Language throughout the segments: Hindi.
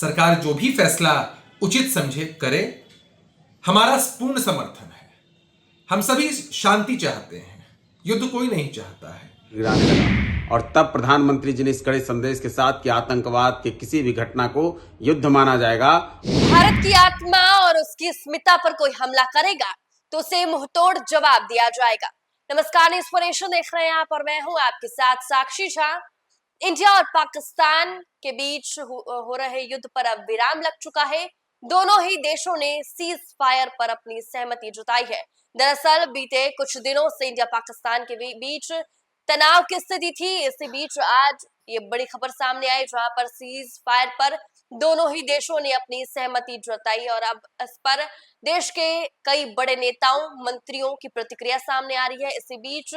सरकार जो भी फैसला उचित समझे करे। हमारा पूर्ण समर्थन है। हम सभी शांति चाहते हैं, युद्ध कोई नहीं चाहता है। गिराने लगा और तब प्रधानमंत्री जी ने इस कड़े संदेश के साथ कि आतंकवाद के किसी भी घटना को युद्ध माना जाएगा। भारत की आत्मा और उसकी अस्मिता पर कोई हमला करेगा तो उसे मुंहतोड़ जवाब दिया जाएगा। नमस्कार, न्यूज़ फॉर नेशन देख रहे हैं आप और मैं हूं आपके साथ साक्षी झा। इंडिया और पाकिस्तान के बीच हो रहे युद्ध पर अब विराम लग चुका है। दोनों ही देशों ने सीज फायर पर अपनी सहमति जताई है। दरअसल बीते कुछ दिनों से इंडिया पाकिस्तान के बीच तनाव की स्थिति थी। इसी बीच आज ये बड़ी खबर सामने आई जहां पर सीज फायर पर दोनों ही देशों ने अपनी सहमति जताई और अब इस पर देश के कई बड़े नेताओं मंत्रियों की प्रतिक्रिया सामने आ रही है। इसी बीच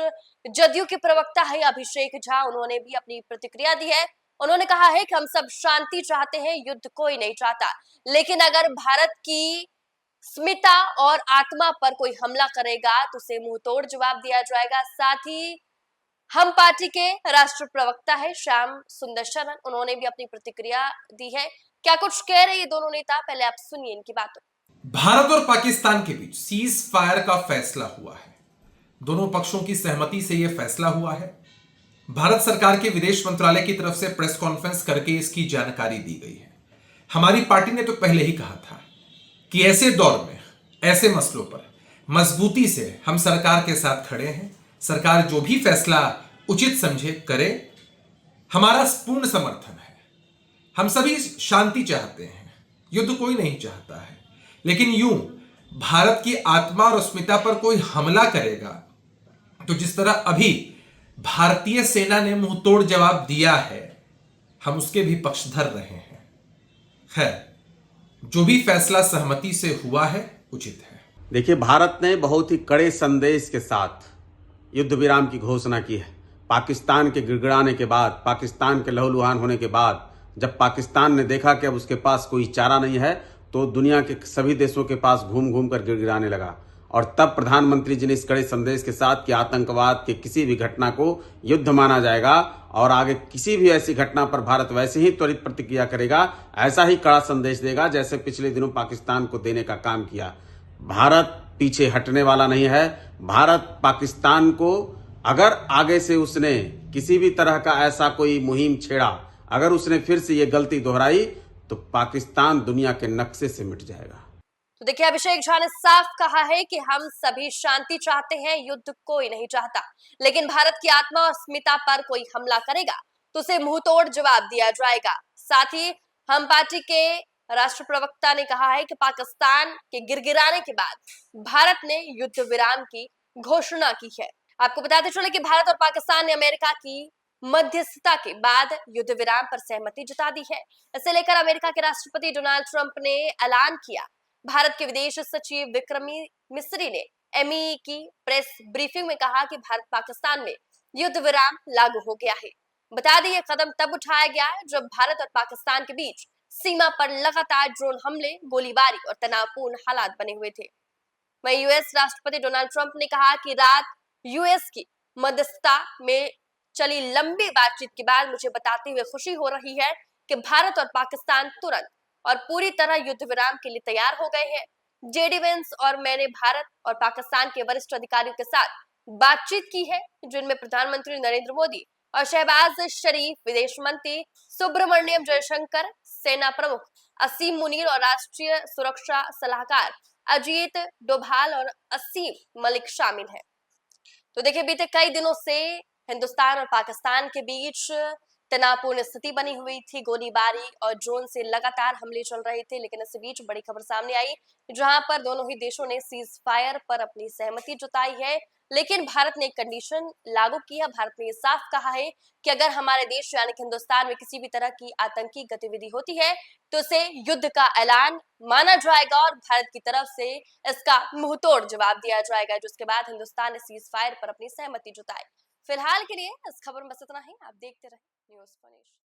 जदयू के प्रवक्ता है अभिषेक झा, उन्होंने भी अपनी प्रतिक्रिया दी है। उन्होंने कहा है कि हम सब शांति चाहते हैं, युद्ध कोई नहीं चाहता, लेकिन अगर भारत की स्मिता और आत्मा पर कोई हमला करेगा तो उसे मुंहतोड़ जवाब दिया जाएगा। साथ ही हम पार्टी के राष्ट्रीय प्रवक्ता है श्याम सुंदर शरण, उन्होंने भी अपनी प्रतिक्रिया दी है। क्या कुछ कह रहे ये दोनों नेता, पहले आप सुनिए इनकी बातों। भारत और पाकिस्तान के बीच सीज फायर का फैसला हुआ है। दोनों पक्षों की सहमति से यह फैसला हुआ है। भारत सरकार के विदेश मंत्रालय की तरफ से प्रेस कॉन्फ्रेंस करके इसकी जानकारी दी गई है। हमारी पार्टी ने तो पहले ही कहा था कि ऐसे दौर में ऐसे मसलों पर मजबूती से हम सरकार के साथ खड़े हैं। सरकार जो भी फैसला उचित समझे करे। हमारा पूर्ण समर्थन है। हम सभी शांति चाहते हैं, युद्ध कोई नहीं चाहता है, लेकिन यूं भारत की आत्मा और अस्मिता पर कोई हमला करेगा तो जिस तरह अभी भारतीय सेना ने मुंहतोड़ जवाब दिया है, हम उसके भी पक्षधर रहे हैं। खैर, जो भी फैसला सहमति से हुआ है उचित है। देखिए, भारत ने बहुत ही कड़े संदेश के साथ युद्ध विराम की घोषणा की है। पाकिस्तान के गिड़गिड़ाने के बाद, पाकिस्तान के लहूलुहान होने के बाद, जब पाकिस्तान ने देखा कि अब उसके पास कोई चारा नहीं है, तो दुनिया के सभी देशों के पास घूम घूम कर गिड़गिड़ाने लगा। और तब प्रधानमंत्री जी ने इस कड़े संदेश के साथ कि आतंकवाद के किसी भी घटना को युद्ध माना जाएगा और आगे किसी भी ऐसी घटना पर भारत वैसे ही त्वरित प्रतिक्रिया करेगा, ऐसा ही कड़ा संदेश देगा जैसे पिछले दिनों पाकिस्तान को देने का काम किया। भारत पीछे हटने वाला नहीं है। भारत पाकिस्तान को अगर आगे से उसने किसी भी तरह का ऐसा कोई मुहिम छेड़ा, अगर उसने फिर से ये गलती दोहराई, तो पाकिस्तान दुनिया के नक्शे से मिट जाएगा। तो देखिए, अभिषेक झा ने साफ कहा है कि हम सभी शांति चाहते हैं, युद्ध कोई नहीं चाहता, लेकिन भारत की आत्मा और अस्मिता पर कोई हमला करेगा तो उसे मुंहतोड़ जवाब दिया जाएगा। साथ ही हम पार्टी के राष्ट्र प्रवक्ता ने कहा है कि पाकिस्तान के गिड़गिड़ाने के बाद भारत ने युद्ध विराम की घोषणा की है। आपको बताते चले कि भारत और पाकिस्तान ने अमेरिका की मध्यस्थता के बाद युद्ध विराम पर सहमति जता दी है। इसे लेकर अमेरिका के राष्ट्रपति डोनाल्ड ट्रंप ने ऐलान किया। भारत के विदेश सचिव विक्रमी मिस्री ने एमईई की प्रेस ब्रीफिंग में कहा कि भारत पाकिस्तान में युद्ध विराम लागू हो गया है। बता दें, यह कदम तब उठाया गया जब भारत और पाकिस्तान के बीच सीमा पर लगातार ड्रोन हमले, गोलीबारी और तनावपूर्ण हालात बने हुए थे। वहीं यूएस राष्ट्रपति डोनाल्ड ट्रंप ने कहा कि रात यूएस की मध्यस्थता में चली लंबी बातचीत के बाद मुझे बताते हुए खुशी हो रही है कि भारत और पाकिस्तान तुरंत और पूरी तरह युद्ध विराम के लिए तैयार हो गए हैं। जेडी वेंस और मैंने भारत और पाकिस्तान के वरिष्ठ अधिकारियों के साथ बातचीत की है, जिनमें प्रधानमंत्री नरेंद्र मोदी और शहबाज शरीफ, विदेश मंत्री सुब्रमण्यम जयशंकर, सेना प्रमुख असीम मुनीर और राष्ट्रीय सुरक्षा सलाहकार अजीत डोभाल और असीम मलिक शामिल है। तो देखिए, बीते कई दिनों से हिंदुस्तान और पाकिस्तान के बीच तनावपूर्ण स्थिति बनी हुई थी। गोलीबारी और ड्रोन से लगातार हमले चल रहे थे, लेकिन इस बीच बड़ी खबर सामने आई जहां पर दोनों ही देशों ने सीज फायर पर अपनी सहमति जताई है। लेकिन भारत ने एक कंडीशन लागू की है। भारत ने साफ कहा है कि अगर हमारे देश यानी कि हिंदुस्तान में किसी भी तरह की आतंकी गतिविधि होती है तो उसे युद्ध का ऐलान माना जाएगा और भारत की तरफ से इसका मुंहतोड़ जवाब दिया जाएगा, जिसके बाद हिंदुस्तान ने सीज फायर पर अपनी सहमति जताई। फिलहाल के लिए इस खबर में बस इतना ही। आप देखते रहे न्यूज़ फॉर नेशन।